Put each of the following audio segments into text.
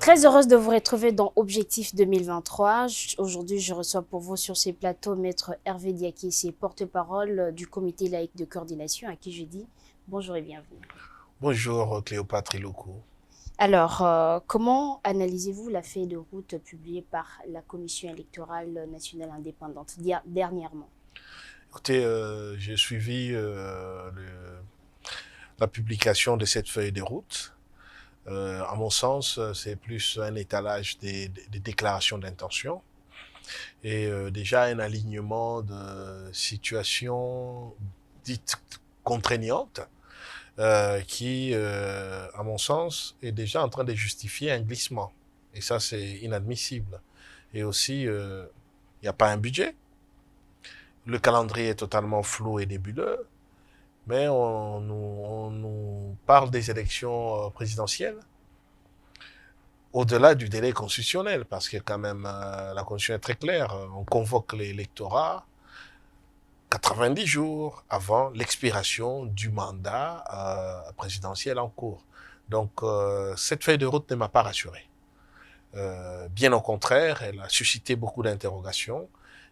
Très heureuse de vous retrouver dans Objectif 2023. Aujourd'hui, je reçois pour vous sur ces plateaux Maître Hervé Diakité, porte-parole du comité laïque de coordination, à qui je dis bonjour et bienvenue. Bonjour Cléopâtre Iloko. Alors, comment analysez-vous la feuille de route publiée par la Commission électorale nationale indépendante dernièrement? Écoutez, j'ai suivi la publication de cette feuille de route. À mon sens, c'est plus un étalage des déclarations d'intention et déjà un alignement de situations dites contraignantes qui, à mon sens, est déjà en train de justifier un glissement. Et ça, c'est inadmissible. Et aussi, il n'y a pas un budget. Le calendrier est totalement flou et nébuleux, mais on nous parle des élections présidentielles au-delà du délai constitutionnel, parce que quand même, la Constitution est très claire. On convoque l'électorat 90 jours avant l'expiration du mandat présidentiel en cours. Donc, cette feuille de route ne m'a pas rassuré. Bien au contraire, elle a suscité beaucoup d'interrogations.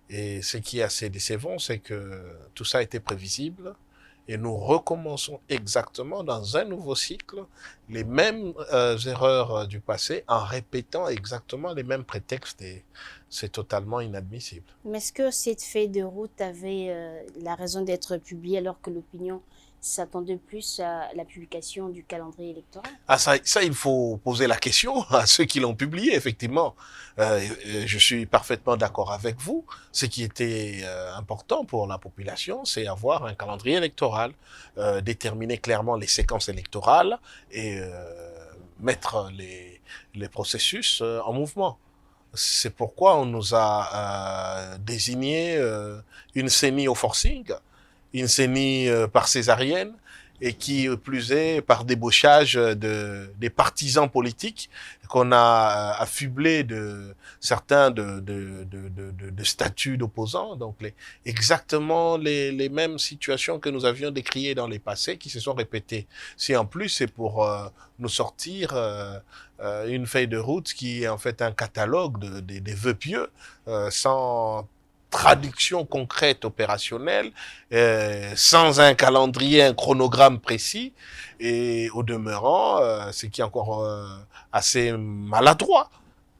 Et ce qui est assez décevant, c'est que tout ça était prévisible et nous recommençons exactement dans un nouveau cycle les mêmes erreurs du passé en répétant exactement les mêmes prétextes et c'est totalement inadmissible. Mais est-ce que cette feuille de route avait la raison d'être publiée alors que l'opinion s'attendait plus à la publication du calendrier électoral? Ah, ça, il faut poser la question à ceux qui l'ont publié, effectivement. Je suis parfaitement d'accord avec vous. Ce qui était important pour la population, c'est avoir un calendrier électoral, déterminer clairement les séquences électorales et mettre les processus en mouvement. C'est pourquoi on nous a désigné une CENI au forcing, une CENI par césarienne, et qui plus est par débauchage des partisans politiques qu'on a affublés de certains de statuts d'opposants. Donc exactement les mêmes situations que nous avions décriées dans les passés qui se sont répétées. Si en plus c'est pour nous sortir une feuille de route qui est en fait un catalogue des vœux pieux sans traduction concrète opérationnelle, sans un calendrier, un chronogramme précis, et au demeurant, ce qui est encore assez maladroit,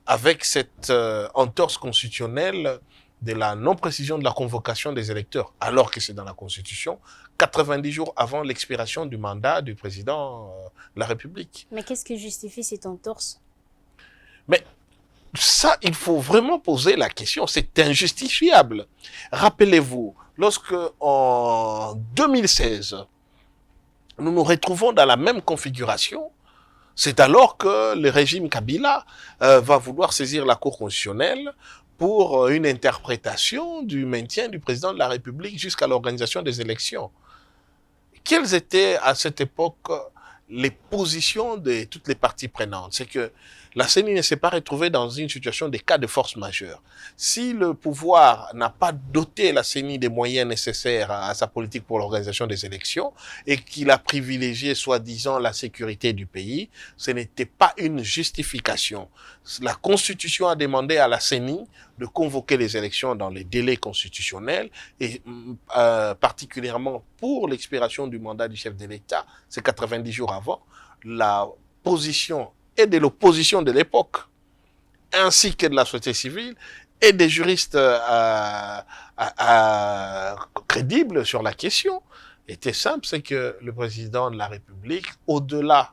avec cette entorse constitutionnelle de la non-précision de la convocation des électeurs, alors que c'est dans la Constitution, 90 jours avant l'expiration du mandat du président de la République. Mais qu'est-ce qui justifie cette entorse? Mais ça, il faut vraiment poser la question. C'est injustifiable. Rappelez-vous, lorsque en 2016, nous nous retrouvons dans la même configuration, c'est alors que le régime Kabila va vouloir saisir la Cour constitutionnelle pour une interprétation du maintien du président de la République jusqu'à l'organisation des élections. Quelles étaient à cette époque les positions de toutes les parties prenantes? C'est que la CENI ne s'est pas retrouvée dans une situation de cas de force majeure. Si le pouvoir n'a pas doté la CENI des moyens nécessaires à sa politique pour l'organisation des élections et qu'il a privilégié soi-disant la sécurité du pays, ce n'était pas une justification. La Constitution a demandé à la CENI de convoquer les élections dans les délais constitutionnels et particulièrement pour l'expiration du mandat du chef de l'État, c'est 90 jours avant, la position et de l'opposition de l'époque, ainsi que de la société civile et des juristes crédibles sur la question, était simple, c'est que le président de la République, au-delà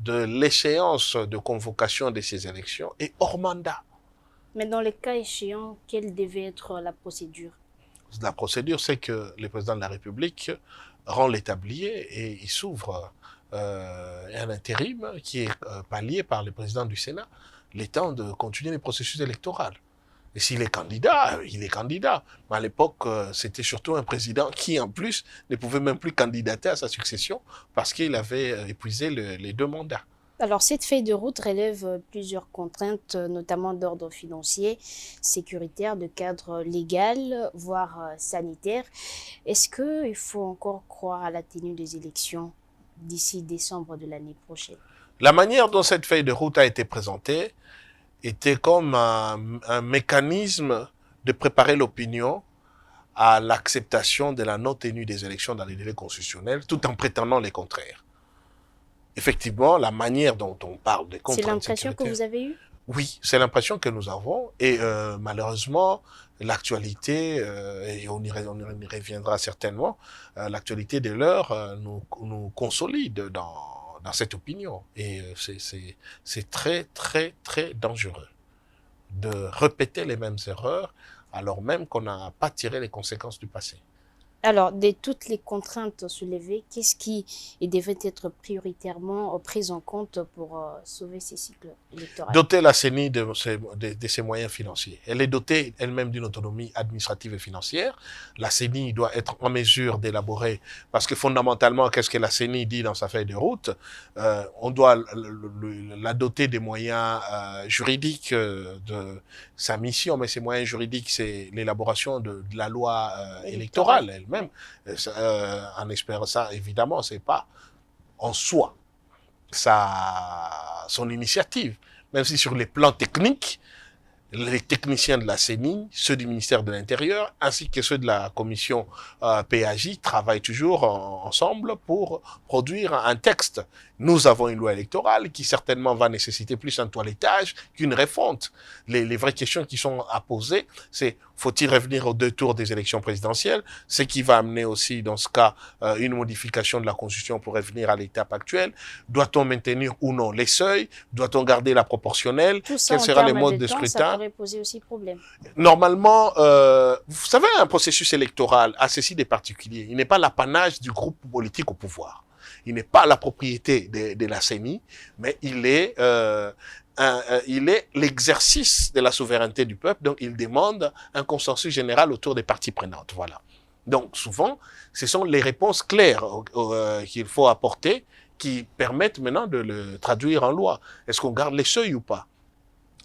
de l'échéance de convocation de ces élections, est hors mandat. Mais dans les cas échéants, quelle devait être la procédure? La procédure, c'est que le président de la République rend l'établier et il s'ouvre un intérim qui est pallié par le président du Sénat, le temps de continuer le processus électoral. Et s'il est candidat, il est candidat. Mais à l'époque, c'était surtout un président qui, en plus, ne pouvait même plus candidater à sa succession parce qu'il avait épuisé les deux mandats. Alors, cette feuille de route relève plusieurs contraintes, notamment d'ordre financier, sécuritaire, de cadre légal, voire sanitaire. Est-ce qu'il faut encore croire à la tenue des élections d'ici décembre de l'année prochaine? La manière dont cette feuille de route a été présentée était comme un mécanisme de préparer l'opinion à l'acceptation de la non-tenue des élections dans les délais constitutionnels, tout en prétendant les contraires. Effectivement, la manière dont on parle des contraintes C'est l'impression que vous avez eue? Oui, c'est l'impression que nous avons. Et malheureusement, l'actualité, et on y reviendra certainement, l'actualité de l'heure nous consolide dans cette opinion. Et c'est très, très, très dangereux de répéter les mêmes erreurs alors même qu'on n'a pas tiré les conséquences du passé. Alors, de toutes les contraintes soulevées, qu'est-ce qui devrait être prioritairement pris en compte pour sauver ces cycles électoraux? Doter la CENI de ses moyens financiers. Elle est dotée elle-même d'une autonomie administrative et financière. La CENI doit être en mesure d'élaborer, parce que fondamentalement, qu'est-ce que la CENI dit dans sa feuille de route? On doit la doter des moyens juridiques de sa mission, mais ces moyens juridiques, c'est l'élaboration de la loi électorale elle-même. En espérant ça, évidemment, c'est pas en soi son initiative, même si sur les plans techniques, les techniciens de la CENI, ceux du ministère de l'Intérieur, ainsi que ceux de la commission PAJ travaillent toujours ensemble pour produire un texte. Nous avons une loi électorale qui certainement va nécessiter plus un toilettage qu'une refonte. Les vraies questions qui sont à poser, c'est faut-il revenir aux 2 tours des élections présidentielles, ce qui va amener aussi, dans ce cas, une modification de la Constitution pour revenir à l'étape actuelle. Doit-on maintenir ou non les seuils? Doit-on garder la proportionnelle? Tout ça, quels seront les modes de scrutin? Ça pourrait poser aussi problème. Normalement, vous savez, un processus électoral a ceci des particuliers. Il n'est pas l'apanage du groupe politique au pouvoir. Il n'est pas la propriété de la CENI, mais il est l'exercice de la souveraineté du peuple. Donc, il demande un consensus général autour des parties prenantes. Voilà. Donc, souvent, ce sont les réponses claires qu'il faut apporter qui permettent maintenant de le traduire en loi. Est-ce qu'on garde les seuils ou pas?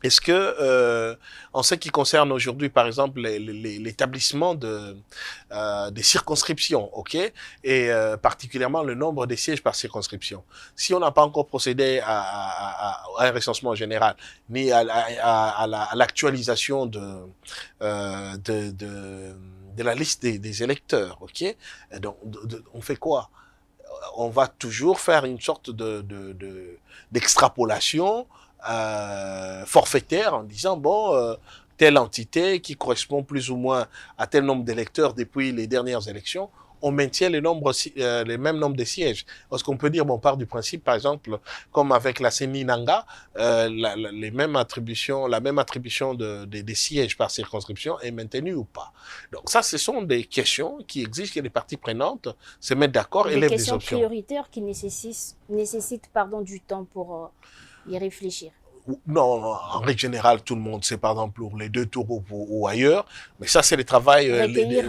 Est-ce que, en ce qui concerne aujourd'hui, par exemple, l'établissement des circonscriptions, ok, et particulièrement le nombre de sièges par circonscription, si on n'a pas encore procédé à un recensement général, ni à l'actualisation de la liste des électeurs, ok, donc on fait quoi? On va toujours faire une sorte d'extrapolation forfaitaire en disant, bon, telle entité qui correspond plus ou moins à tel nombre d'électeurs depuis les dernières élections, on maintient les mêmes nombres de sièges. Parce qu'on peut dire, bon, on part du principe, par exemple, comme avec la CENI Nanga, la même attribution des sièges par circonscription est maintenue ou pas. Donc ça, ce sont des questions qui exigent que les parties prenantes se mettent d'accord et lèvent des options. Des questions prioritaires qui nécessitent du temps pour y réfléchir. Non, en règle générale, tout le monde sait, par exemple, pour les 2 tours ou ailleurs, mais ça, c'est le travail... Recueillir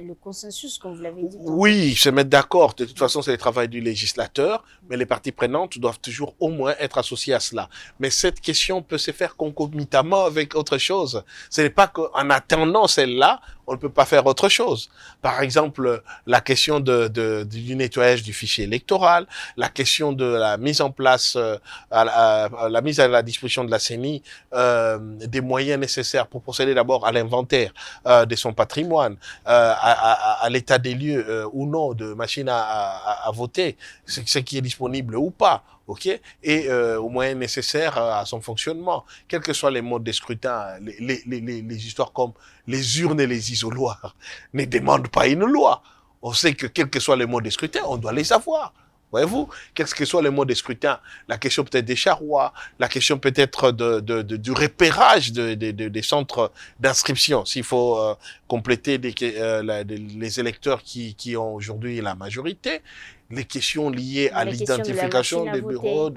le consensus, comme vous l'avez dit. Oui, se mettre d'accord. De toute façon, c'est le travail du législateur, mais les parties prenantes doivent toujours au moins être associées à cela. Mais cette question peut se faire concomitamment avec autre chose. Ce n'est pas qu'en attendant celle-là, on ne peut pas faire autre chose. Par exemple, la question du nettoyage du fichier électoral, la question de la mise en place, la mise à la disposition de la CENI des moyens nécessaires pour procéder d'abord à l'inventaire de son patrimoine, à l'état des lieux ou non de machines à voter, ce qui est disponible ou pas. Okay, et aux moyens nécessaires à son fonctionnement, quels que soient les modes de scrutin, les histoires comme les urnes et les isoloirs ne demandent pas une loi. On sait que quels que soient les modes de scrutin, on doit les avoir. Voyez-vous, quels que soient les modes de scrutin, la question peut-être des charrois, la question peut-être du repérage des centres d'inscription, s'il faut compléter les électeurs qui ont aujourd'hui la majorité, les questions liées à l'identification des bureaux,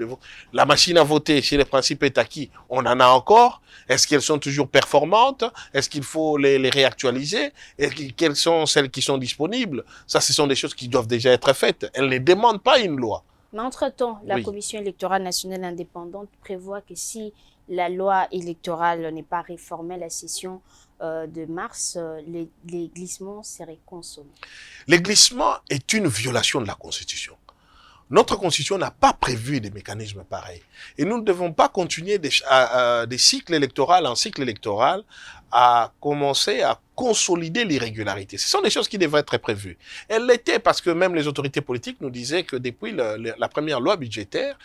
la machine à voter, si le principe est acquis, on en a encore. Est-ce qu'elles sont toujours performantes? Est-ce qu'il faut les réactualiser? Et quelles sont celles qui sont disponibles? Ça, ce sont des choses qui doivent déjà être faites. Elles ne demandent pas une loi. Mais entre-temps, la Commission électorale nationale indépendante prévoit que si la loi électorale n'est pas réformée à la session de mars, les glissements seraient consommés. Les glissements est une violation de la Constitution. Notre constitution n'a pas prévu des mécanismes pareils. Et nous ne devons pas continuer des cycles électoraux en cycle électoral à commencer à consolider l'irrégularité. Ce sont des choses qui devraient être prévues. Elles l'étaient parce que même les autorités politiques nous disaient que depuis la première loi budgétaire,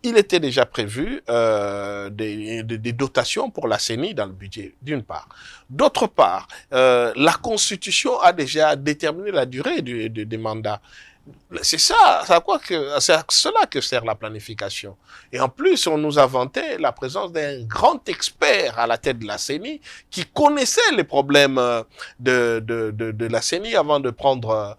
il était déjà prévu des dotations pour la CENI dans le budget, d'une part. D'autre part, la Constitution a déjà déterminé la durée des mandats. C'est ça, c'est à cela que sert la planification. Et en plus, on nous a vanté la présence d'un grand expert à la tête de la CENI qui connaissait les problèmes de la CENI avant de prendre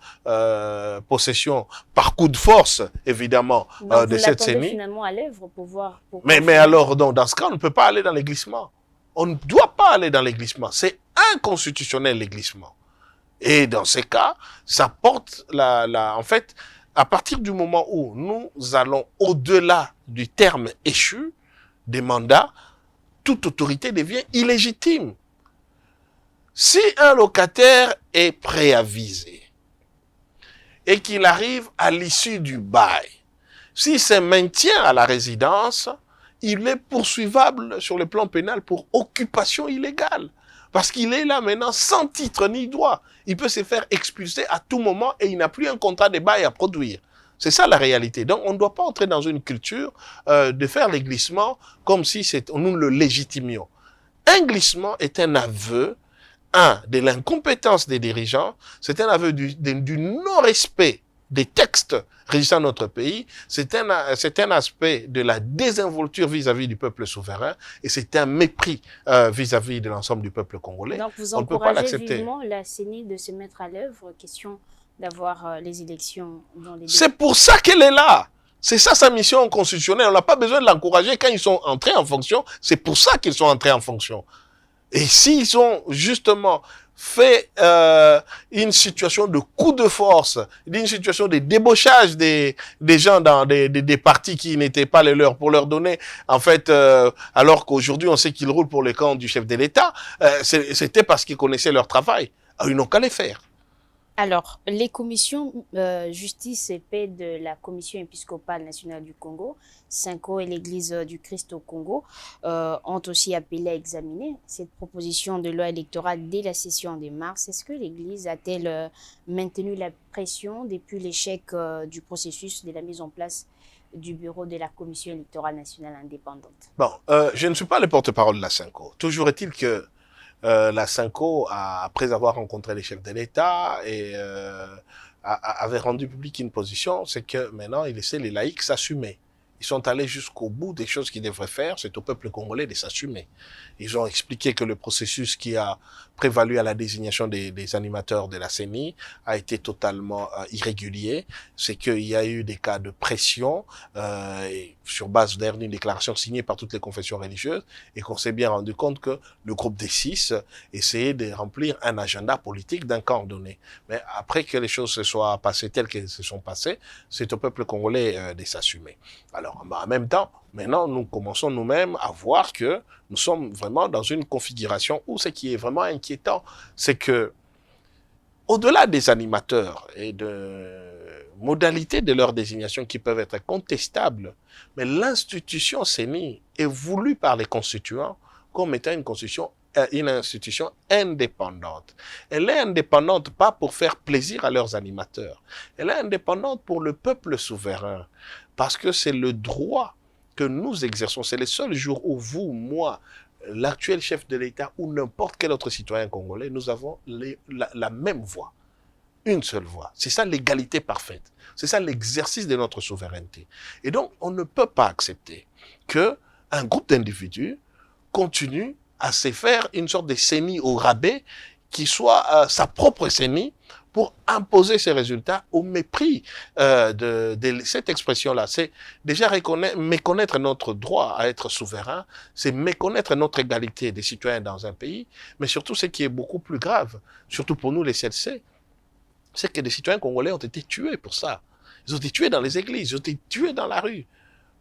possession par coup de force, évidemment, de cette CENI. Finalement à l'œuvre pour voir. Mais alors, dans ce cas, on ne peut pas aller dans les glissements. On ne doit pas aller dans les glissements. C'est inconstitutionnel, les glissements. Et dans ces cas, ça porte en fait, à partir du moment où nous allons au-delà du terme échu des mandats, toute autorité devient illégitime. Si un locataire est préavisé et qu'il arrive à l'issue du bail, si c'est maintien à la résidence, il est poursuivable sur le plan pénal pour occupation illégale. Parce qu'il est là maintenant sans titre ni droit. Il peut se faire expulser à tout moment et il n'a plus un contrat de bail à produire. C'est ça la réalité. Donc on ne doit pas entrer dans une culture de faire les glissements comme si nous le légitimions. Un glissement est un aveu, de l'incompétence des dirigeants, c'est un aveu du non-respect des textes régissant notre pays, c'est un aspect de la désinvolture vis-à-vis du peuple souverain et c'est un mépris vis-à-vis de l'ensemble du peuple congolais. Donc vous encouragez vivement la CENI de se mettre à l'œuvre, question d'avoir les élections dans les... C'est pour ça qu'elle est là. C'est ça sa mission constitutionnelle. On n'a pas besoin de l'encourager quand ils sont entrés en fonction. C'est pour ça qu'ils sont entrés en fonction. Et s'ils ont justement fait une situation de coup de force, une situation de débauchage des gens dans des partis qui n'étaient pas les leurs, pour leur donner, en fait, alors qu'aujourd'hui on sait qu'ils roulent pour le camp du chef de l'État, c'était parce qu'ils connaissaient leur travail. Alors, ils n'ont qu'à les faire. Alors, les commissions justice et paix de la Commission épiscopale nationale du Congo, SENCO et l'Église du Christ au Congo ont aussi appelé à examiner cette proposition de loi électorale dès la session de mars. Est-ce que l'Église a-t-elle maintenu la pression depuis l'échec du processus de la mise en place du bureau de la Commission électorale nationale indépendante? Bon, je ne suis pas le porte-parole de la SENCO. Toujours est-il que la SENCO, après avoir rencontré les chefs de l'État et avait rendu public une position, c'est que maintenant, il laissait les laïcs s'assumer. Ils sont allés jusqu'au bout des choses qu'ils devraient faire, c'est au peuple congolais de s'assumer. Ils ont expliqué que le processus qui a prévalu à la désignation des animateurs de la CENI a été totalement irrégulier. C'est qu'il y a eu des cas de pression sur base d'une déclaration signée par toutes les confessions religieuses et qu'on s'est bien rendu compte que le groupe des 6 essayait de remplir un agenda politique d'un camp donné. Mais après que les choses se soient passées telles qu'elles se sont passées, c'est au peuple congolais de s'assumer. Alors, en même temps, maintenant, nous commençons nous-mêmes à voir que nous sommes vraiment dans une configuration où ce qui est vraiment inquiétant, c'est que, au-delà des animateurs et de modalités de leur désignation qui peuvent être contestables, mais l'institution CENI est voulue par les constituants comme étant une institution indépendante. Elle est indépendante pas pour faire plaisir à leurs animateurs. Elle est indépendante pour le peuple souverain. Parce que c'est le droit que nous exerçons. C'est le seul jour où vous, moi, l'actuel chef de l'État ou n'importe quel autre citoyen congolais, nous avons la même voix. Une seule voix. C'est ça l'égalité parfaite. C'est ça l'exercice de notre souveraineté. Et donc, on ne peut pas accepter qu'un groupe d'individus continue à se faire une sorte de CENI au rabais qui soit sa propre CENI pour imposer ses résultats au mépris de cette expression-là. C'est déjà méconnaître notre droit à être souverain, c'est méconnaître notre égalité des citoyens dans un pays, mais surtout ce qui est beaucoup plus grave, surtout pour nous les CLC, c'est que des citoyens congolais ont été tués pour ça. Ils ont été tués dans les églises, ils ont été tués dans la rue.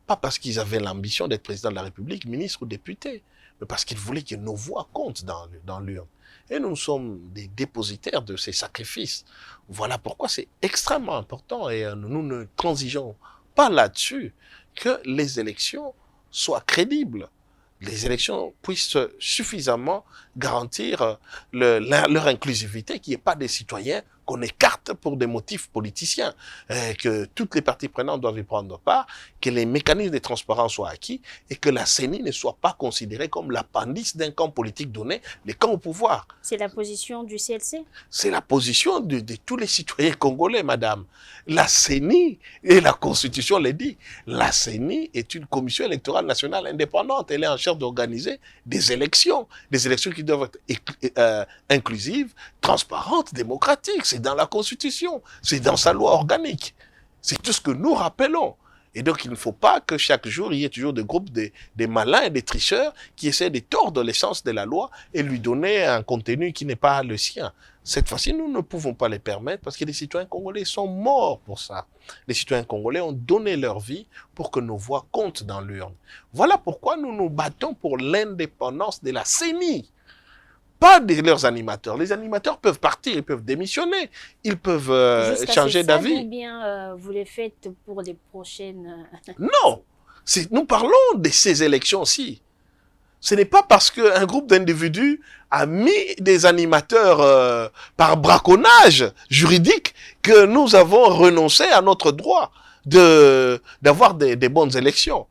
Pas parce qu'ils avaient l'ambition d'être président de la République, ministre ou député, mais parce qu'ils voulaient que nos voix comptent dans l'urne. Et nous sommes des dépositaires de ces sacrifices. Voilà pourquoi c'est extrêmement important et nous ne transigeons pas là-dessus que les élections soient crédibles. Les élections puissent suffisamment garantir leur inclusivité, qu'il n'y ait pas des citoyens qu'on écarte pour des motifs politiciens, que toutes les parties prenantes doivent y prendre part, que les mécanismes de transparence soient acquis et que la CENI ne soit pas considérée comme l'appendice d'un camp politique donné, les camps au pouvoir. C'est la position du CLC? C'est la position de tous les citoyens congolais, madame. La CENI, et la Constitution le dit, la CENI est une commission électorale nationale indépendante. Elle est en charge d'organiser des élections qui doivent être inclusives, transparentes, démocratiques. C'est dans la Constitution, c'est dans sa loi organique. C'est tout ce que nous rappelons. Et donc, il ne faut pas que chaque jour, il y ait toujours des groupes des malins et des tricheurs qui essaient de tordre l'essence de la loi et lui donner un contenu qui n'est pas le sien. Cette fois-ci, nous ne pouvons pas les permettre parce que les citoyens congolais sont morts pour ça. Les citoyens congolais ont donné leur vie pour que nos voix comptent dans l'urne. Voilà pourquoi nous nous battons pour l'indépendance de la CENI. Pas de leurs animateurs. Les animateurs peuvent partir, ils peuvent démissionner, ils peuvent changer d'avis. Ou bien vous les faites pour les prochaines... Non, nous parlons de ces élections-ci. Ce n'est pas parce qu'un groupe d'individus a mis des animateurs par braconnage juridique que nous avons renoncé à notre droit d'avoir des bonnes élections.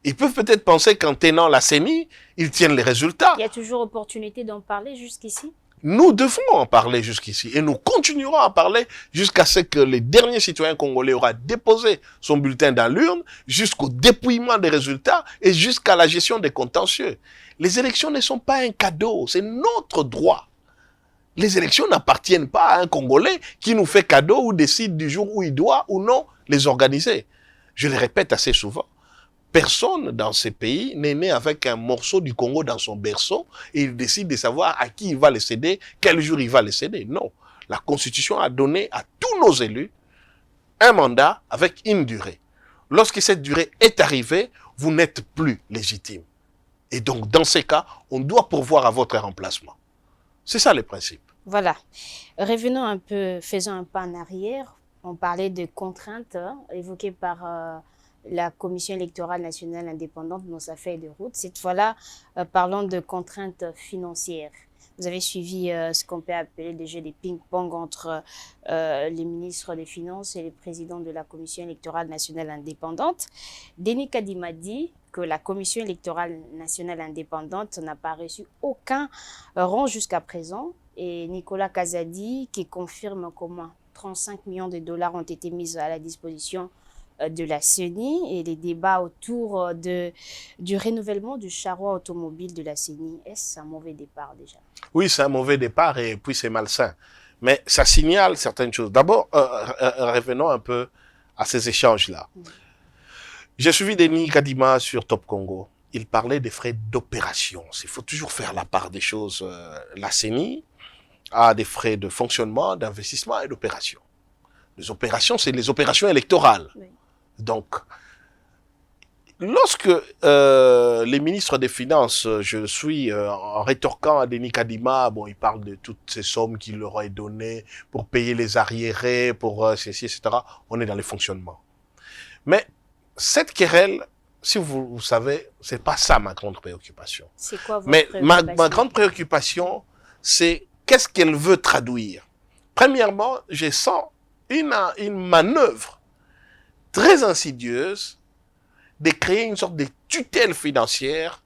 Ils peuvent peut-être penser qu'en tenant la CENI, ils tiennent les résultats. Il y a toujours opportunité d'en parler jusqu'ici? Nous devons en parler jusqu'ici et nous continuerons à en parler jusqu'à ce que le dernier citoyen congolais aura déposé son bulletin dans l'urne, jusqu'au dépouillement des résultats et jusqu'à la gestion des contentieux. Les élections ne sont pas un cadeau, c'est notre droit. Les élections n'appartiennent pas à un Congolais qui nous fait cadeau ou décide du jour où il doit ou non les organiser. Je le répète assez souvent. Personne dans ces pays n'est né avec un morceau du Congo dans son berceau et il décide de savoir à qui il va le céder, quel jour il va le céder. Non. La Constitution a donné à tous nos élus un mandat avec une durée. Lorsque cette durée est arrivée, vous n'êtes plus légitime. Et donc, dans ces cas, on doit pourvoir à votre remplacement. C'est ça le principe. Voilà. Revenons un peu, faisons un pas en arrière. On parlait de contraintes évoquées par... la Commission électorale nationale indépendante dans sa feuille de route. Cette fois-là, parlons de contraintes financières. Vous avez suivi ce qu'on peut appeler des jeux de ping-pong entre les ministres des Finances et le président de la Commission électorale nationale indépendante. Denis Kadima dit que la Commission électorale nationale indépendante n'a pas reçu aucun rond jusqu'à présent. Et Nicolas Kazadi qui confirme comment 35 millions de dollars ont été mis à la disposition de la CENI et les débats autour du renouvellement du charroi automobile de la CENI. Est-ce un mauvais départ déjà? Oui, c'est un mauvais départ et puis c'est malsain. Mais ça signale certaines choses. D'abord, revenons un peu à ces échanges-là. J'ai suivi Denis Kadima sur Top Congo. Il parlait des frais d'opération. Il faut toujours faire la part des choses. La CENI a des frais de fonctionnement, d'investissement et d'opération. Les opérations, c'est les opérations électorales. Oui. Donc, lorsque les ministres des Finances, je suis en rétorquant à Denis Kadima, bon, il parle de toutes ces sommes qu'il leur a données pour payer les arriérés, pour ceci, etc. On est dans les fonctionnements. Mais cette querelle, si vous savez, c'est pas ça ma grande préoccupation. C'est quoi votre préoccupation? Ma grande préoccupation, c'est qu'est-ce qu'elle veut traduire. Premièrement, je sens une manœuvre très insidieuse de créer une sorte de tutelle financière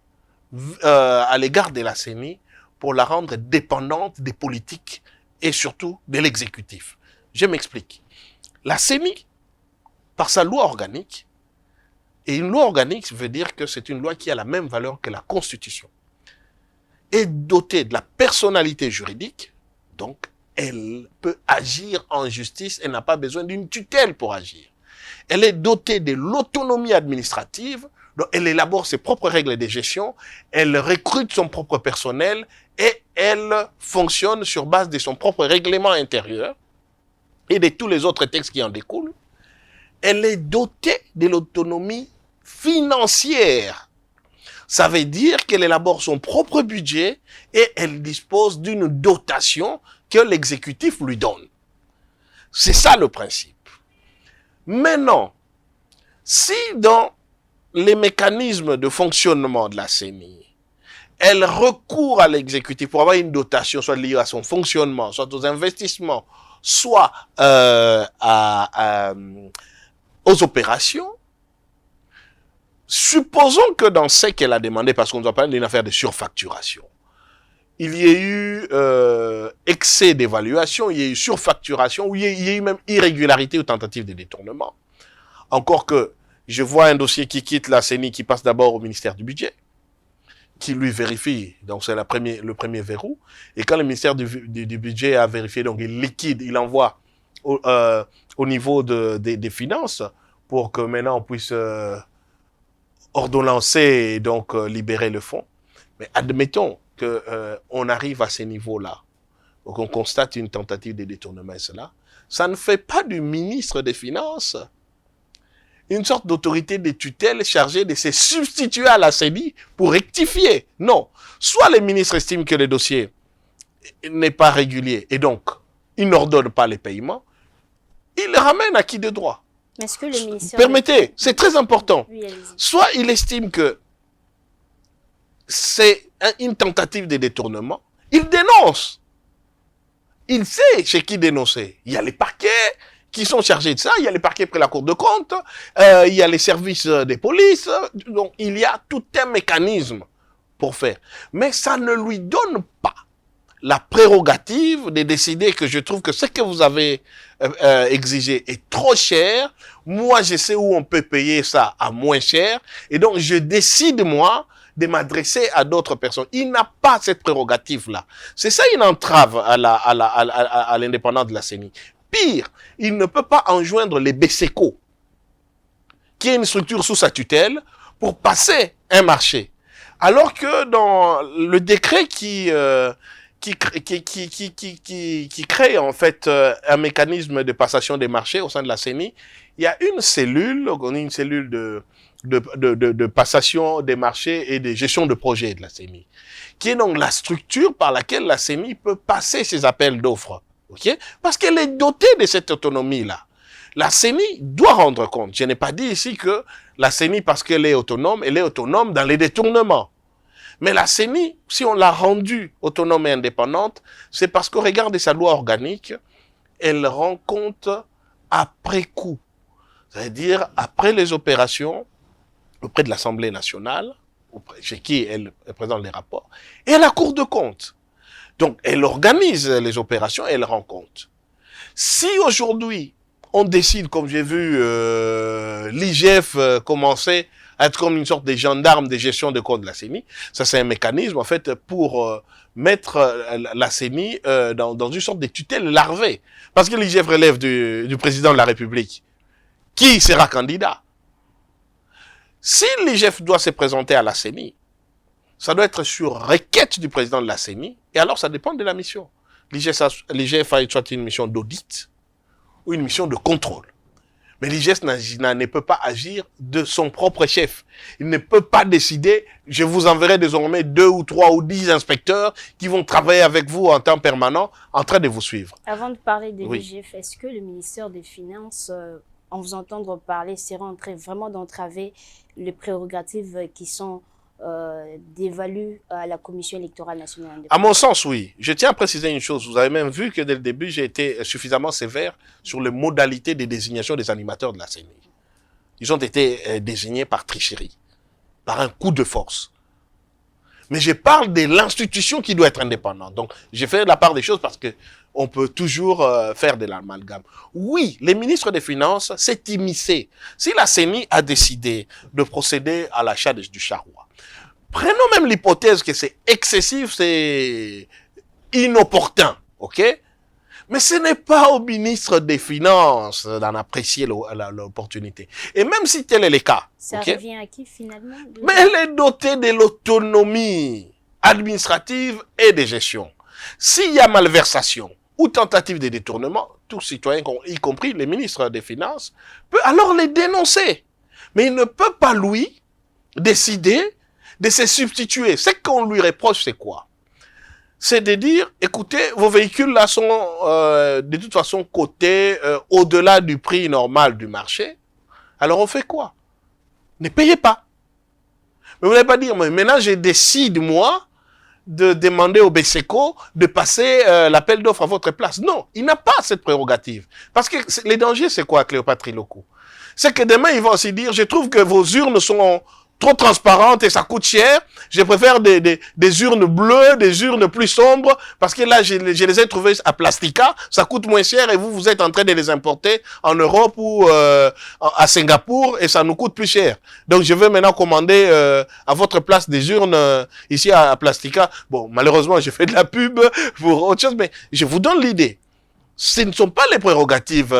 à l'égard de la CENI pour la rendre dépendante des politiques et surtout de l'exécutif. Je m'explique. La CENI, par sa loi organique, et une loi organique veut dire que c'est une loi qui a la même valeur que la Constitution, est dotée de la personnalité juridique, donc elle peut agir en justice et n'a pas besoin d'une tutelle pour agir. Elle est dotée de l'autonomie administrative, donc elle élabore ses propres règles de gestion, elle recrute son propre personnel et elle fonctionne sur base de son propre règlement intérieur et de tous les autres textes qui en découlent. Elle est dotée de l'autonomie financière. Ça veut dire qu'elle élabore son propre budget et elle dispose d'une dotation que l'exécutif lui donne. C'est ça le principe. Maintenant, Si dans les mécanismes de fonctionnement de la CENI, elle recourt à l'exécutif pour avoir une dotation, soit liée à son fonctionnement, soit aux investissements, soit aux opérations, supposons que dans ce qu'elle a demandé, parce qu'on doit parler d'une affaire de surfacturation, il y a eu excès d'évaluation, il y a eu surfacturation, ou il y a eu même irrégularité ou tentative de détournement. Encore que je vois un dossier qui quitte la CENI, qui passe d'abord au ministère du Budget, qui lui vérifie, donc c'est le premier verrou, et quand le ministère du Budget a vérifié, donc il liquide, il envoie au niveau des finances, pour que maintenant on puisse ordonnancer et donc libérer le fonds. Mais admettons qu'on arrive à ces niveaux-là, donc on constate une tentative de détournement et cela, ça ne fait pas du ministre des Finances une sorte d'autorité de tutelle chargée de se substituer à la CENI pour rectifier. Non. Soit les ministres estiment que le dossier n'est pas régulier et donc il n'ordonne pas les paiements, il le ramène à qui de droit. Est-ce que le ministère... Permettez, c'est très important. Oui, soit il estime que c'est une tentative de détournement, il dénonce. Il sait chez qui dénoncer. Il y a les parquets qui sont chargés de ça, il y a les parquets près la Cour de compte, il y a les services des polices, donc il y a tout un mécanisme pour faire. Mais ça ne lui donne pas la prérogative de décider que je trouve que ce que vous avez exigé est trop cher, moi je sais où on peut payer ça à moins cher, et donc je décide moi de m'adresser à d'autres personnes. Il n'a pas cette prérogative-là. C'est ça une entrave à l'indépendance de la CENI. Pire, il ne peut pas enjoindre les BCECO, qui est une structure sous sa tutelle, pour passer un marché. Alors que dans le décret qui crée en fait un mécanisme de passation des marchés au sein de la CENI, il y a une cellule, de passation des marchés et de gestion de projets de la CENI, qui est donc la structure par laquelle la CENI peut passer ses appels d'offres. Okay? Parce qu'elle est dotée de cette autonomie-là. La CENI doit rendre compte. Je n'ai pas dit ici que la CENI, parce qu'elle est autonome dans les détournements. Mais la CENI, si on l'a rendue autonome et indépendante, c'est parce qu'au regard de sa loi organique, elle rend compte après coup. C'est-à-dire après les opérations, auprès de l'Assemblée nationale, chez qui elle présente les rapports, et à la Cour de compte. Donc, elle organise les opérations et elle rend compte. Si aujourd'hui, on décide, comme j'ai vu l'IGF commencer à être comme une sorte de gendarme de gestion de compte de la CENI, ça c'est un mécanisme en fait pour mettre la CENI dans une sorte de tutelle larvée. Parce que l'IGF relève du président de la République. Qui sera candidat? Si l'IGF doit se présenter à la CENI, ça doit être sur requête du président de la CENI, et alors ça dépend de la mission. L'IGF a soit une mission d'audit ou une mission de contrôle. Mais l'IGF ne peut pas agir de son propre chef. Il ne peut pas décider, je vous enverrai désormais 2 ou 3 ou 10 inspecteurs qui vont travailler avec vous en temps permanent, en train de vous suivre. Avant de parler de Oui. l'IGF, est-ce que le ministère des Finances, en vous entendre parler, serait en train vraiment d'entraver les prérogatives qui sont dévalues à la Commission électorale nationale? À mon sens, oui. Je tiens à préciser une chose. Vous avez même vu que dès le début, j'ai été suffisamment sévère sur les modalités de désignation des animateurs de la CENI. Ils ont été désignés par tricherie, par un coup de force. Mais je parle de l'institution qui doit être indépendante. Donc, j'ai fait la part des choses parce que on peut toujours faire de l'amalgame. Oui, les ministres des Finances s'est immiscé. Si la CENI a décidé de procéder à l'achat du charroi, prenons même l'hypothèse que c'est excessif, c'est inopportun, ok? Mais ce n'est pas au ministre des Finances d'en apprécier l'opportunité. Et même si tel est le cas, ça okay? Revient à qui finalement? Mais elle est dotée de l'autonomie administrative et de gestion. S'il y a malversation ou tentative de détournement, tout citoyen, y compris les ministres des Finances, peut alors les dénoncer. Mais il ne peut pas, lui, décider de se substituer. Ce qu'on lui reproche, c'est quoi? C'est de dire, écoutez, vos véhicules là sont de toute façon cotés au-delà du prix normal du marché. Alors on fait quoi? Ne payez pas. Mais vous n'allez pas dire, mais maintenant je décide, moi, de demander au BSECO de passer l'appel d'offres à votre place. Non, il n'a pas cette prérogative. Parce que les dangers, c'est quoi, Cléopâtre Iloko? C'est que demain, ils vont aussi dire, je trouve que vos urnes sont trop transparentes et ça coûte cher. Je préfère des urnes bleues, des urnes plus sombres, parce que là, je les ai trouvées à Plastica, ça coûte moins cher et vous êtes en train de les importer en Europe ou à Singapour et ça nous coûte plus cher. Donc, je vais maintenant commander à votre place des urnes ici à Plastica. Bon, malheureusement, je fais de la pub pour autre chose, mais je vous donne l'idée. Ce ne sont pas les prérogatives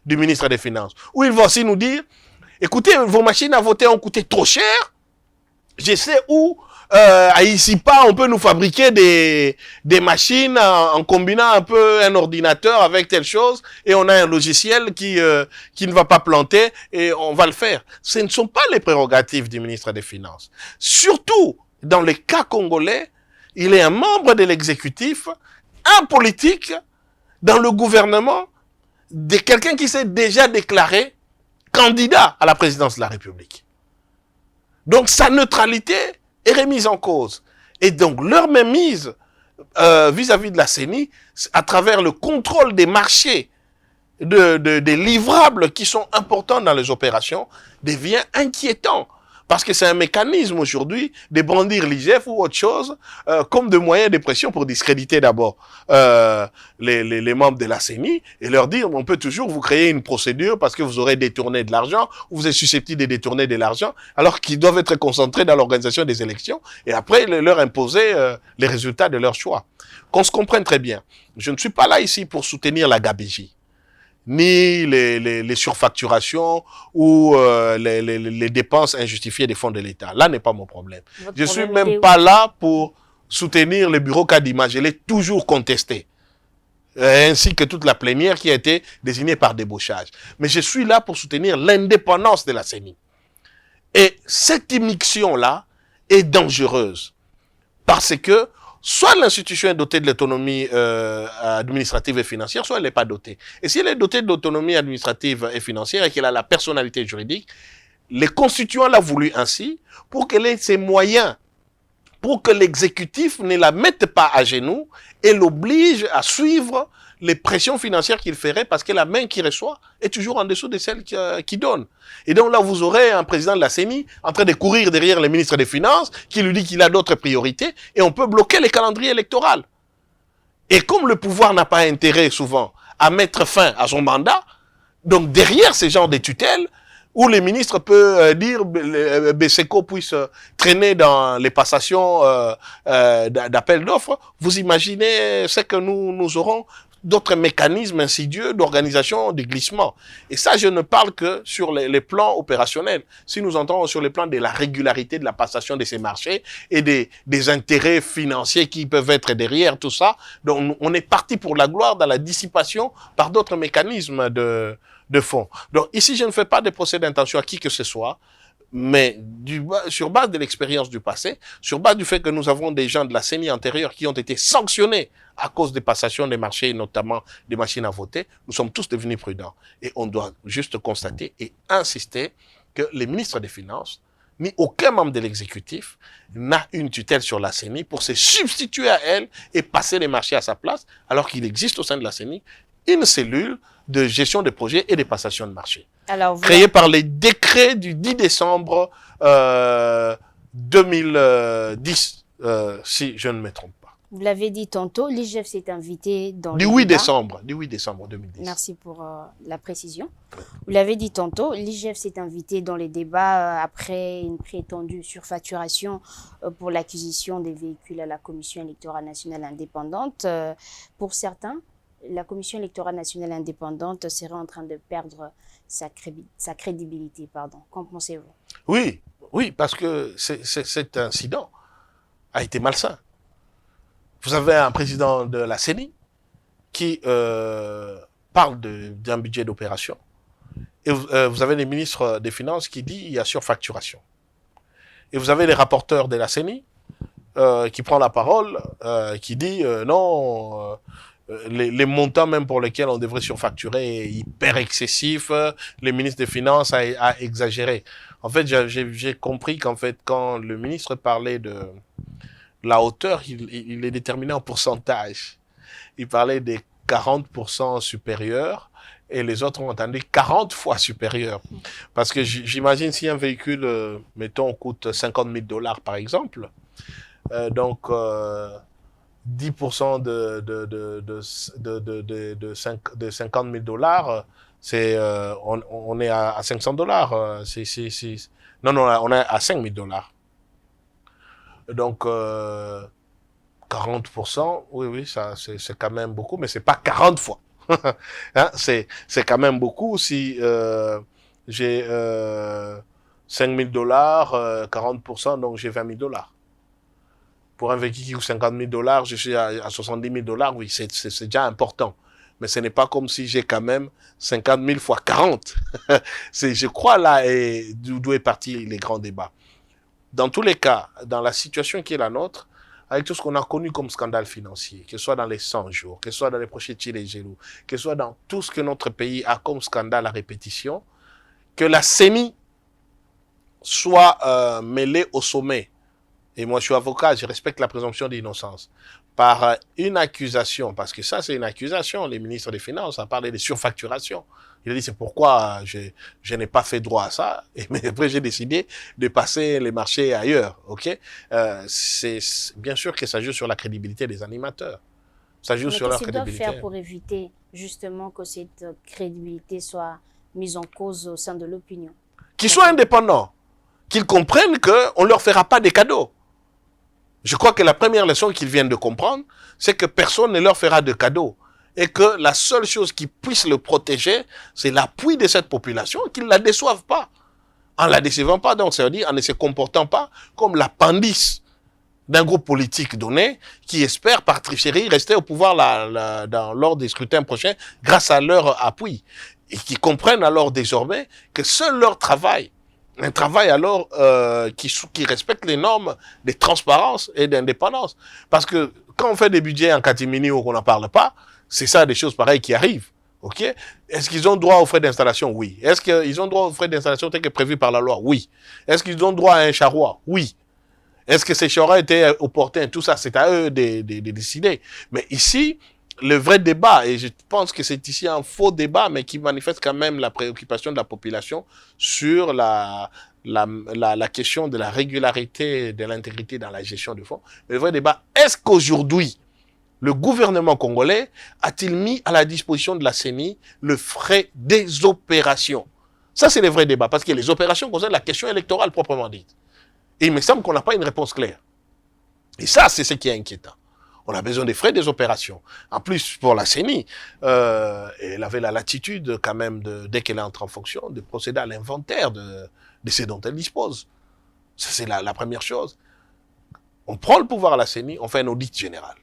du ministre des Finances. Où il va aussi nous dire, écoutez, vos machines à voter ont coûté trop cher. Je sais où, à Icipa, on peut nous fabriquer des machines en combinant un peu un ordinateur avec telle chose et on a un logiciel qui ne va pas planter et on va le faire. Ce ne sont pas les prérogatives du ministre des Finances. Surtout, dans les cas congolais, il est un membre de l'exécutif, un politique dans le gouvernement, de quelqu'un qui s'est déjà déclaré candidat à la présidence de la République. Donc sa neutralité est remise en cause. Et donc leur mainmise vis-à-vis de la CENI, à travers le contrôle des marchés, des livrables qui sont importants dans les opérations, devient inquiétant. Parce que c'est un mécanisme aujourd'hui de brandir l'IGF ou autre chose comme de moyens de pression pour discréditer d'abord les membres de la CENI et leur dire on peut toujours vous créer une procédure parce que vous aurez détourné de l'argent ou vous êtes susceptible de détourner de l'argent alors qu'ils doivent être concentrés dans l'organisation des élections et après leur imposer les résultats de leur choix. Qu'on se comprenne très bien. Je ne suis pas là ici pour soutenir la gabégie, ni les surfacturations ou les dépenses injustifiées des fonds de l'État. Là n'est pas mon problème. Je suis même pas là pour soutenir le bureau Kadima. Je l'ai toujours contesté. Ainsi que toute la plénière qui a été désignée par débauchage. Mais je suis là pour soutenir l'indépendance de la CENI. Et cette immixtion-là est dangereuse. Parce que soit l'institution est dotée de l'autonomie administrative et financière, soit elle n'est pas dotée. Et si elle est dotée de l'autonomie administrative et financière et qu'elle a la personnalité juridique, les constituants l'ont voulu ainsi pour qu'elle ait ses moyens, pour que l'exécutif ne la mette pas à genoux et l'oblige à suivre les pressions financières qu'il ferait parce que la main qui reçoit est toujours en dessous de celle qui donne. Et donc là, vous aurez un président de la CENI en train de courir derrière le ministre des Finances qui lui dit qu'il a d'autres priorités et on peut bloquer les calendriers électoraux. Et comme le pouvoir n'a pas intérêt souvent à mettre fin à son mandat, donc derrière ces genres de tutelles, où les ministres peuvent dire BSECO puisse traîner dans les passations d'appel d'offres, vous imaginez ce que nous aurons d'autres mécanismes insidieux d'organisation du glissement. Et ça, je ne parle que sur les plans opérationnels. Si nous entrons sur les plans de la régularité de la passation de ces marchés et des intérêts financiers qui peuvent être derrière tout ça, donc on est parti pour la gloire dans la dissipation par d'autres mécanismes de fonds. Donc ici, je ne fais pas de procès d'intention à qui que ce soit, mais sur base de l'expérience du passé, sur base du fait que nous avons des gens de la CENI antérieure qui ont été sanctionnés à cause des passations des marchés, notamment des machines à voter, nous sommes tous devenus prudents. Et on doit juste constater et insister que les ministres des Finances, ni aucun membre de l'exécutif n'a une tutelle sur la CENI pour se substituer à elle et passer les marchés à sa place, alors qu'il existe au sein de la CENI une cellule de gestion des projets et des passations de marché. Créée par les décrets du 10 décembre 2010, si je ne me trompe pas. Vous l'avez dit tantôt, l'IGF s'est invité dans du 8 décembre 2010. Merci pour la précision. Vous l'avez dit tantôt, l'IGF s'est invité dans les débats après une prétendue surfacturation pour l'acquisition des véhicules à la Commission électorale nationale indépendante. Pour certains, la Commission électorale nationale indépendante serait en train de perdre sa crédibilité. Qu'en pensez-vous? Oui, parce que cet incident a été malsain. Vous avez un président de la CENI qui parle d'un budget d'opération. Et vous avez les ministres des Finances qui disent qu'il y a surfacturation. Et vous avez les rapporteurs de la CENI qui prend la parole, qui dit non, les montants même pour lesquels on devrait surfacturer est hyper excessif. Le ministre des Finances a exagéré. En fait, j'ai compris qu'en fait, quand le ministre parlait de la hauteur, il est déterminé en pourcentage. Il parlait des 40% supérieurs et les autres ont entendu 40 fois supérieur. Parce que j'imagine si un véhicule, mettons, coûte 50 000 $ par exemple, donc 10% de 50 000 $, c'est, on est à 500 $. Non, non, on est à 5 000 $. Donc, 40%, oui, oui, ça, c'est quand même beaucoup, mais c'est pas 40 fois. Hein, c'est quand même beaucoup si j'ai 5 000 $, 40%, donc j'ai 20 000 $. Pour un véhicule qui coûte 50 000 $, je suis à 70 000 $, oui, c'est déjà important. Mais ce n'est pas comme si j'ai quand même 50 000 fois 40. Je crois là d'où est parti les grands débats. Dans tous les cas, dans la situation qui est la nôtre, avec tout ce qu'on a connu comme scandale financier, que ce soit dans les 100 jours, que ce soit dans les projets Chile et Gelou, que ce soit dans tout ce que notre pays a comme scandale à répétition, que la CENI soit mêlée au sommet. Et moi, je suis avocat, je respecte la présomption d'innocence. Par une accusation, parce que ça, c'est une accusation, les ministres des Finances a parlé de surfacturation. Il a dit, c'est pourquoi je n'ai pas fait droit à ça. Mais après, j'ai décidé de passer les marchés ailleurs. Ok, c'est bien sûr que ça joue sur la crédibilité des animateurs. Ça joue sur leur crédibilité. Mais qu'est-ce qu'ils doivent faire pour éviter justement que cette crédibilité soit mise en cause au sein de l'opinion? Qu'ils soient indépendants, qu'ils comprennent qu'on ne leur fera pas des cadeaux. Je crois que la première leçon qu'ils viennent de comprendre, c'est que personne ne leur fera de cadeaux. Et que la seule chose qui puisse le protéger, c'est l'appui de cette population, qu'ils ne la déçoivent pas. En ne la décevant pas, donc ça veut dire en ne se comportant pas comme l'appendice d'un groupe politique donné qui espère par tricherie rester au pouvoir lors des scrutins prochains grâce à leur appui. Et qui comprennent alors désormais que seul leur travail, un travail alors qui respecte les normes de transparence et d'indépendance. Parce que quand on fait des budgets en catimini ou qu'on n'en parle pas, c'est ça des choses pareilles qui arrivent. Ok? Est-ce qu'ils ont droit aux frais d'installation? Oui. Est-ce qu'ils ont droit aux frais d'installation tels que prévus par la loi? Oui. Est-ce qu'ils ont droit à un charroi? Oui. Est-ce que ces charrois étaient opportuns? Tout ça, c'est à eux de décider. Mais ici, le vrai débat, et je pense que c'est ici un faux débat, mais qui manifeste quand même la préoccupation de la population sur la question de la régularité, de l'intégrité dans la gestion de fonds. Le vrai débat, est-ce qu'aujourd'hui, le gouvernement congolais a-t-il mis à la disposition de la CENI le frais des opérations? Ça, c'est le vrai débat, parce que les opérations concernent la question électorale proprement dite. Et il me semble qu'on n'a pas une réponse claire. Et ça, c'est ce qui est inquiétant. On a besoin des frais des opérations. En plus, pour la CENI, elle avait la latitude quand même, dès qu'elle entre en fonction, de procéder à l'inventaire de ce dont elle dispose. Ça, c'est la première chose. On prend le pouvoir à la CENI, on fait un audit général.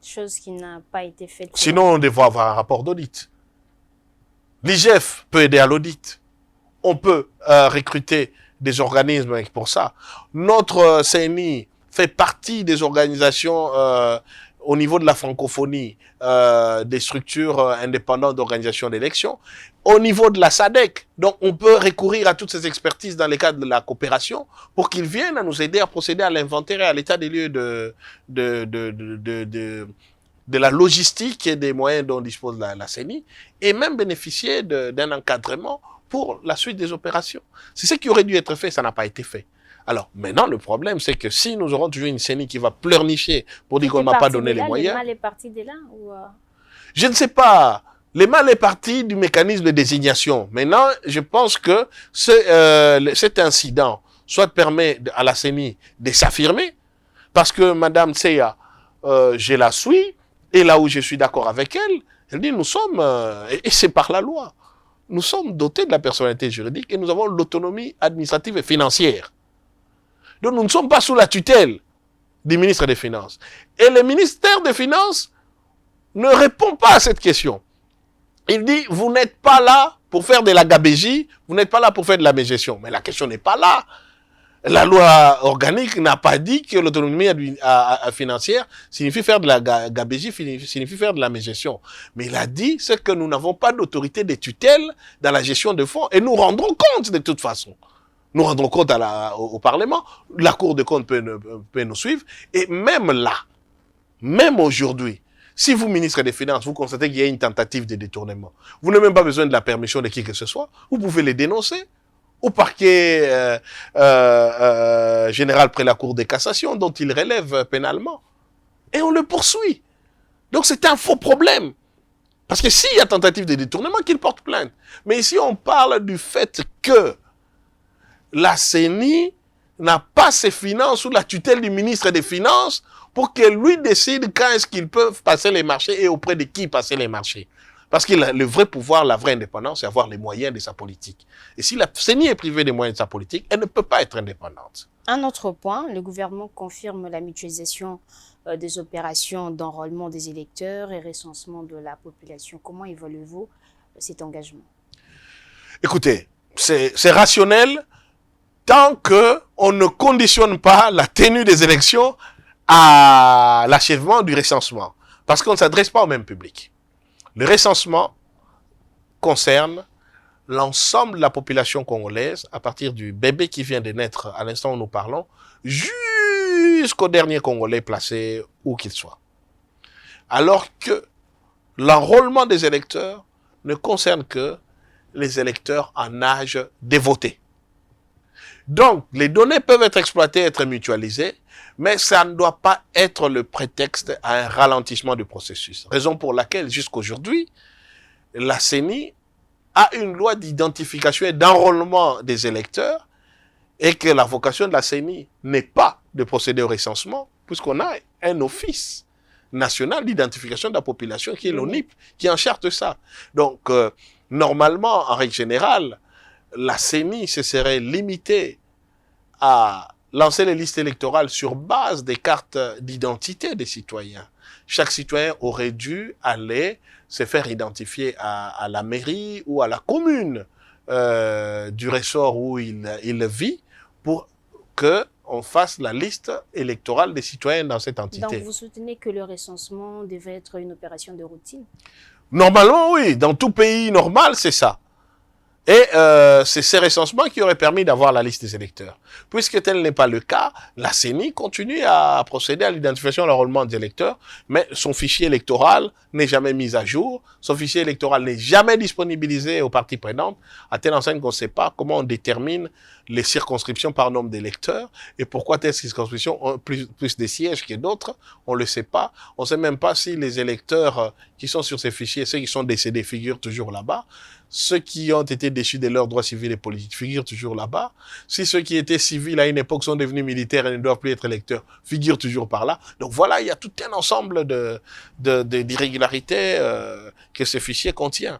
Chose qui n'a pas été faite. Sinon, on devrait avoir un rapport d'audit. L'IGF peut aider à l'audit. On peut recruter des organismes pour ça. Notre CENI fait partie des organisations au niveau de la francophonie, des structures indépendantes d'organisation d'élections, au niveau de la SADC. Donc, on peut recourir à toutes ces expertises dans le cadre de la coopération pour qu'ils viennent à nous aider à procéder à l'inventaire et à l'état des lieux de la logistique et des moyens dont dispose la CENI, et même bénéficier d'un encadrement pour la suite des opérations. C'est ce qui aurait dû être fait, ça n'a pas été fait. Alors, maintenant, le problème, c'est que si nous aurons toujours une CENI qui va pleurnicher pour dire qu'on ne m'a pas donné les moyens... Le mal est parti de là ou Je ne sais pas. Le mal est parti du mécanisme de désignation. Maintenant, je pense que cet incident soit permet à la CENI de s'affirmer, parce que Mme Tseya, je la suis, et là où je suis d'accord avec elle, elle dit nous sommes, et c'est par la loi, nous sommes dotés de la personnalité juridique et nous avons l'autonomie administrative et financière. Donc nous ne sommes pas sous la tutelle du ministre des Finances. Et le ministère des Finances ne répond pas à cette question. Il dit, vous n'êtes pas là pour faire de la gabégie, vous n'êtes pas là pour faire de la mégestion. Mais la question n'est pas là. La loi organique n'a pas dit que l'autonomie financière signifie faire de la gabégie, signifie faire de la mégestion. Mais il a dit ce que nous n'avons pas d'autorité de tutelle dans la gestion de fonds et nous rendrons compte de toute façon. Nous rendrons compte au Parlement, la Cour des comptes peut nous suivre et même là, même aujourd'hui, si vous, ministre des Finances, vous constatez qu'il y a une tentative de détournement, vous n'avez même pas besoin de la permission de qui que ce soit, vous pouvez les dénoncer au parquet général près la Cour de cassation, dont il relève pénalement. Et on le poursuit. Donc c'est un faux problème. Parce que s'il y a tentative de détournement, qu'il porte plainte. Mais ici, on parle du fait que la CENI n'a pas ses finances sous la tutelle du ministre des Finances pour que lui décide quand est-ce qu'ils peuvent passer les marchés et auprès de qui passer les marchés. Parce que le vrai pouvoir, la vraie indépendance, c'est avoir les moyens de sa politique. Et si la CENI est privée des moyens de sa politique, elle ne peut pas être indépendante. Un autre point, le gouvernement confirme la mutualisation des opérations d'enrôlement des électeurs et recensement de la population. Comment évaluez-vous cet engagement? Écoutez, c'est rationnel tant qu'on ne conditionne pas la tenue des élections à l'achèvement du recensement. Parce qu'on ne s'adresse pas au même public. Le recensement concerne l'ensemble de la population congolaise, à partir du bébé qui vient de naître à l'instant où nous parlons, jusqu'au dernier Congolais placé où qu'il soit. Alors que l'enrôlement des électeurs ne concerne que les électeurs en âge de voter. Donc, les données peuvent être exploitées, être mutualisées, mais ça ne doit pas être le prétexte à un ralentissement du processus. Raison pour laquelle, jusqu'aujourd'hui, la CENI a une loi d'identification et d'enrôlement des électeurs et que la vocation de la CENI n'est pas de procéder au recensement, puisqu'on a un office national d'identification de la population qui est l'ONIP, qui encharte ça. Donc, normalement, en règle générale, la CENI se serait limitée à lancer les listes électorales sur base des cartes d'identité des citoyens. Chaque citoyen aurait dû aller se faire identifier à la mairie ou à la commune du ressort où il vit pour qu'on fasse la liste électorale des citoyens dans cette entité. Donc vous soutenez que le recensement devait être une opération de routine? Normalement, oui. Dans tout pays normal, c'est ça. Et c'est ces recensements qui auraient permis d'avoir la liste des électeurs. Puisque tel n'est pas le cas, la CENI continue à procéder à l'identification et à l'enrôlement des électeurs, mais son fichier électoral n'est jamais mis à jour, son fichier électoral n'est jamais disponibilisé aux parties prenantes, à telle enseigne qu'on ne sait pas comment on détermine les circonscriptions par nombre d'électeurs, et pourquoi telles circonscriptions ont plus de sièges que d'autres, on ne le sait pas. On ne sait même pas si les électeurs qui sont sur ces fichiers, ceux qui sont décédés, figurent toujours là-bas. Ceux qui ont été déchus de leurs droits civils et politiques figurent toujours là-bas. Si ceux qui étaient civils à une époque sont devenus militaires et ne doivent plus être électeurs, figurent toujours par là. Donc voilà, il y a tout un ensemble d'irrégularités que ce fichier contient.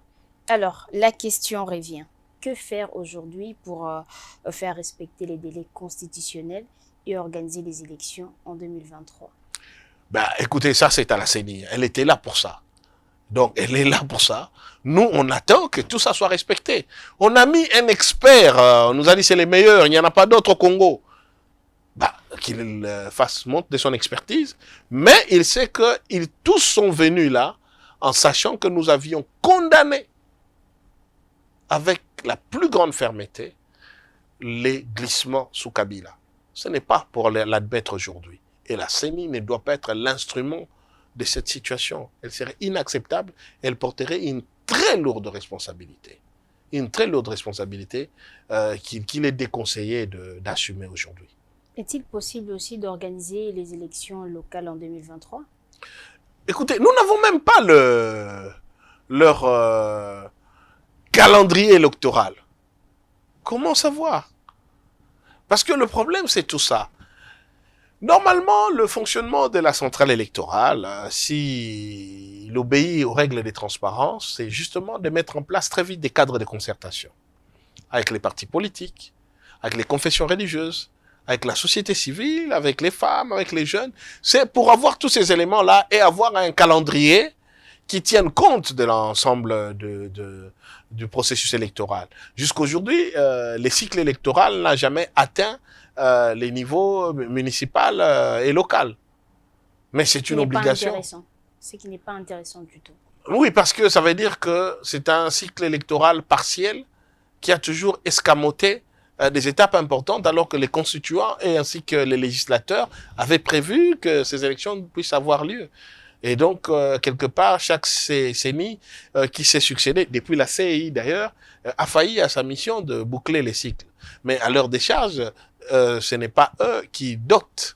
Alors, la question revient. Que faire aujourd'hui pour faire respecter les délais constitutionnels et organiser les élections en 2023? Ben, écoutez, ça c'est à la CENI. Elle était là pour ça. Donc, elle est là pour ça. Nous, on attend que tout ça soit respecté. On a mis un expert, on nous a dit c'est les meilleurs, il n'y en a pas d'autres au Congo. Bah, qu'il fasse montre de son expertise. Mais il sait qu'ils tous sont venus là en sachant que nous avions condamné avec la plus grande fermeté les glissements sous Kabila. Ce n'est pas pour l'admettre aujourd'hui. Et la CENI ne doit pas être l'instrument de cette situation. Elle serait inacceptable, elle porterait une très lourde responsabilité. Une très lourde responsabilité qu'il est déconseillé d'assumer aujourd'hui. Est-il possible aussi d'organiser les élections locales en 2023? Écoutez, nous n'avons même pas leur calendrier électoral. Comment savoir? Parce que le problème, c'est tout ça. Normalement, le fonctionnement de la centrale électorale, s'il obéit aux règles de transparence, c'est justement de mettre en place très vite des cadres de concertation avec les partis politiques, avec les confessions religieuses, avec la société civile, avec les femmes, avec les jeunes. C'est pour avoir tous ces éléments-là et avoir un calendrier qui tienne compte de l'ensemble du processus électoral. Jusqu'aujourd'hui, le cycle électoral n'a jamais atteint les niveaux municipal et local. Mais c'est une obligation. Ce qui n'est pas intéressant du tout. Oui, parce que ça veut dire que c'est un cycle électoral partiel qui a toujours escamoté des étapes importantes, alors que les constituants et ainsi que les législateurs avaient prévu que ces élections puissent avoir lieu. Et donc, quelque part, chaque CENI qui s'est succédé, depuis la CEI d'ailleurs, a failli à sa mission de boucler les cycles. Mais à leur décharge, ce n'est pas eux qui dotent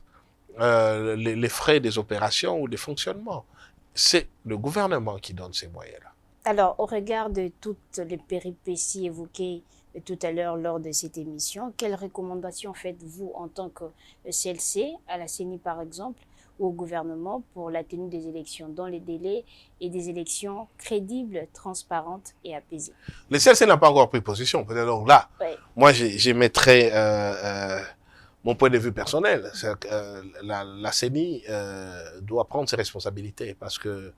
les frais des opérations ou des fonctionnements. C'est le gouvernement qui donne ces moyens-là. Alors, au regard de toutes les péripéties évoquées tout à l'heure lors de cette émission, quelles recommandations faites-vous en tant que CLC, à la CENI par exemple, ou au gouvernement pour la tenue des élections dans les délais et des élections crédibles, transparentes et apaisées? Le CLC n'a pas encore pris position. Peut-être donc là, ouais. Moi, j'émettrais mon point de vue personnel. La CENI doit prendre ses responsabilités parce que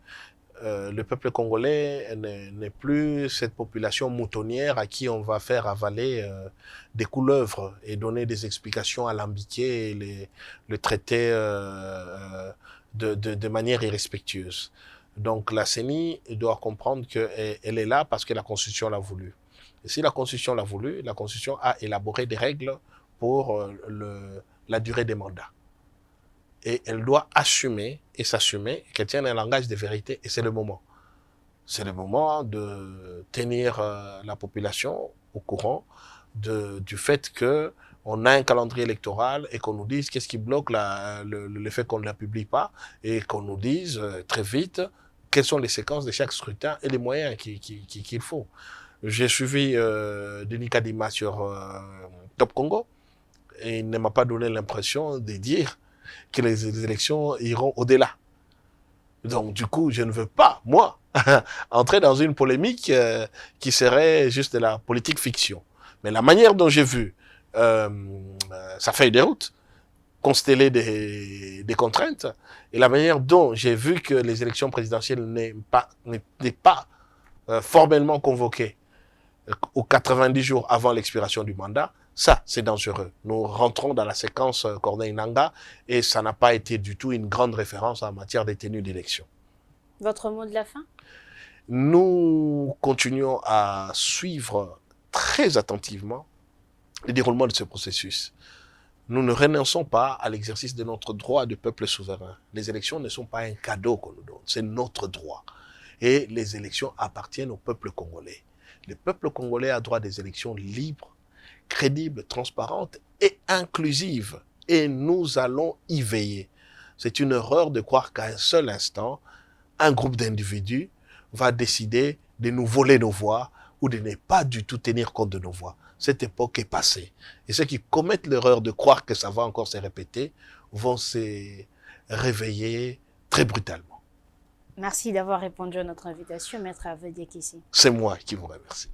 le peuple congolais n'est plus cette population moutonnière à qui on va faire avaler des couleuvres et donner des explications alambiquées et le traiter de manière irrespectueuse. Donc la CENI doit comprendre qu'elle est là parce que la Constitution l'a voulu. Et si la Constitution l'a voulu, la Constitution a élaboré des règles pour la durée des mandats. Et elle doit assumer et s'assumer qu'elle tienne un langage de vérité. Et c'est le moment. C'est le moment de tenir la population au courant du fait qu'on a un calendrier électoral et qu'on nous dise qu'est-ce qui bloque le fait qu'on ne la publie pas et qu'on nous dise très vite quelles sont les séquences de chaque scrutin et les moyens qu'il faut. J'ai suivi Denis Kadima sur Top Congo et il ne m'a pas donné l'impression de dire que les élections iront au-delà. Donc, du coup, je ne veux pas, moi, entrer dans une polémique qui serait juste de la politique fiction. Mais la manière dont j'ai vu sa feuille de route, consteller des contraintes, et la manière dont j'ai vu que les élections présidentielles n'étaient pas formellement convoquées aux 90 jours avant l'expiration du mandat, ça, c'est dangereux. Nous rentrons dans la séquence Corneille Nangaa et ça n'a pas été du tout une grande référence en matière de tenue d'élection. Votre mot de la fin? Nous continuons à suivre très attentivement le déroulement de ce processus. Nous ne renonçons pas à l'exercice de notre droit de peuple souverain. Les élections ne sont pas un cadeau qu'on nous donne, c'est notre droit. Et les élections appartiennent au peuple congolais. Le peuple congolais a droit à des élections libres, crédible, transparente et inclusive. Et nous allons y veiller. C'est une erreur de croire qu'à un seul instant, un groupe d'individus va décider de nous voler nos voix ou de ne pas du tout tenir compte de nos voix. Cette époque est passée. Et ceux qui commettent l'erreur de croire que ça va encore se répéter vont se réveiller très brutalement. Merci d'avoir répondu à notre invitation, Maître Hervé Diakissi. C'est moi qui vous remercie.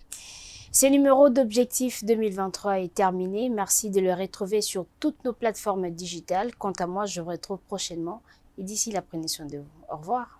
Ce numéro d'Objectif 2023 est terminé. Merci de le retrouver sur toutes nos plateformes digitales. Quant à moi, je vous retrouve prochainement. Et d'ici là, prenez soin de vous. Au revoir.